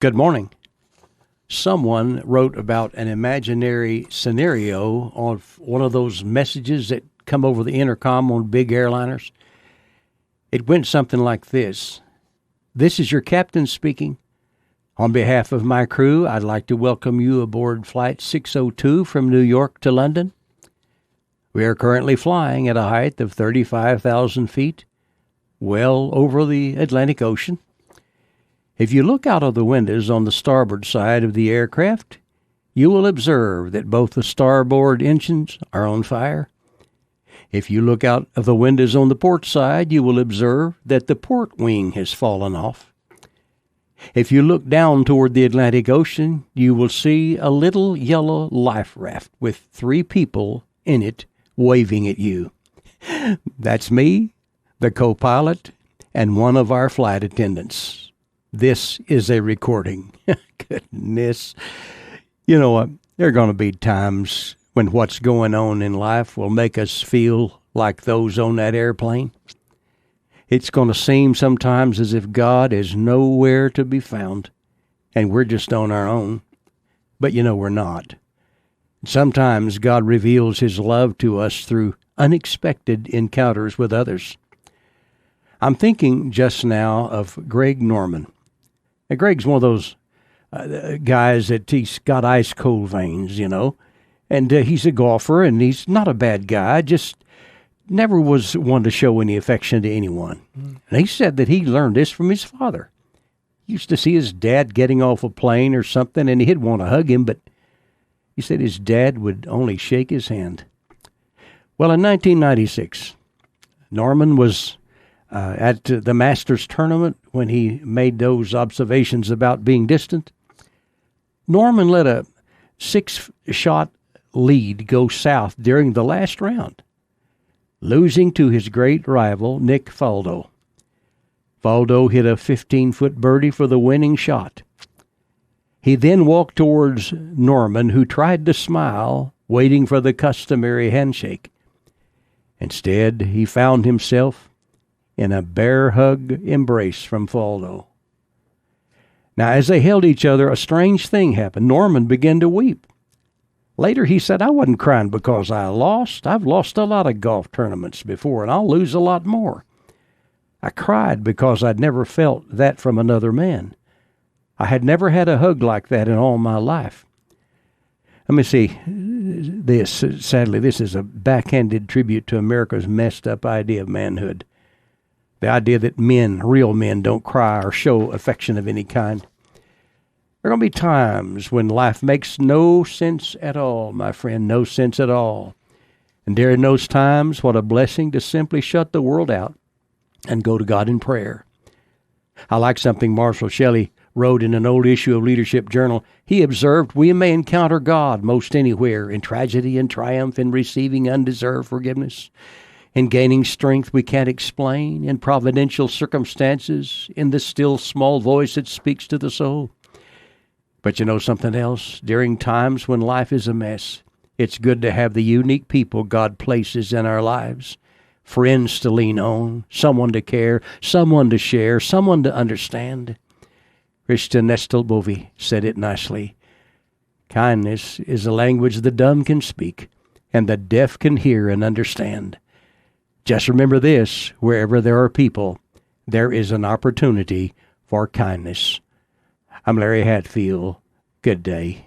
Good morning. Someone wrote about an imaginary scenario on one of those messages that come over the intercom on big airliners. It went something like this. This is your captain speaking. On behalf of my crew, I'd like to welcome you aboard Flight 602 from New York to London. We are currently flying at a height of 35,000 feet, well over the Atlantic Ocean. If you look out of the windows on the starboard side of the aircraft, you will observe that both the starboard engines are on fire. If you look out of the windows on the port side, you will observe that the port wing has fallen off. If you look down toward the Atlantic Ocean, you will see a little yellow life raft with 3 people in it waving at you. That's me, the co-pilot, and one of our flight attendants. This is a recording. Goodness. You know what? There are going to be times when what's going on in life will make us feel like those on that airplane. It's going to seem sometimes as if God is nowhere to be found, and we're just on our own. But we're not. Sometimes God reveals His love to us through unexpected encounters with others. I'm thinking just now of Greg Norman. Now, Greg's one of those guys that he's got ice cold veins, and he's a golfer, and he's not a bad guy, just never was one to show any affection to anyone. And he said that he learned this from his father. He used to see his dad getting off a plane or something, and he'd want to hug him, but he said his dad would only shake his hand. Well, in 1996, Norman was at the Masters tournament when he made those observations about being distant. Norman let a 6-shot lead go south during the last round, losing to his great rival, Nick Faldo. Faldo hit a 15-foot birdie for the winning shot. He then walked towards Norman, who tried to smile, waiting for the customary handshake. Instead, he found himself in a bear hug embrace from Faldo. Now, as they held each other, a strange thing happened. Norman began to weep. Later, he said, I wasn't crying because I lost. I've lost a lot of golf tournaments before, and I'll lose a lot more. I cried because I'd never felt that from another man. I had never had a hug like that in all my life. Let me see this. Sadly, this is a backhanded tribute to America's messed up idea of manhood. The idea that real men, don't cry or show affection of any kind. There are going to be times when life makes no sense at all, my friend, no sense at all. And during those times, what a blessing to simply shut the world out and go to God in prayer. I like something Marshall Shelley wrote in an old issue of Leadership Journal. He observed, we may encounter God most anywhere, in tragedy and triumph, in receiving undeserved forgiveness, in gaining strength we can't explain, in providential circumstances, in the still small voice that speaks to the soul. But you know something else? During times when life is a mess, it's good to have the unique people God places in our lives. Friends to lean on, someone to care, someone to share, someone to understand. Christian Nestelbovy said it nicely. Kindness is a language the dumb can speak, and the deaf can hear and understand. Just remember this, wherever there are people, there is an opportunity for kindness. I'm Larry Hatfield. Good day.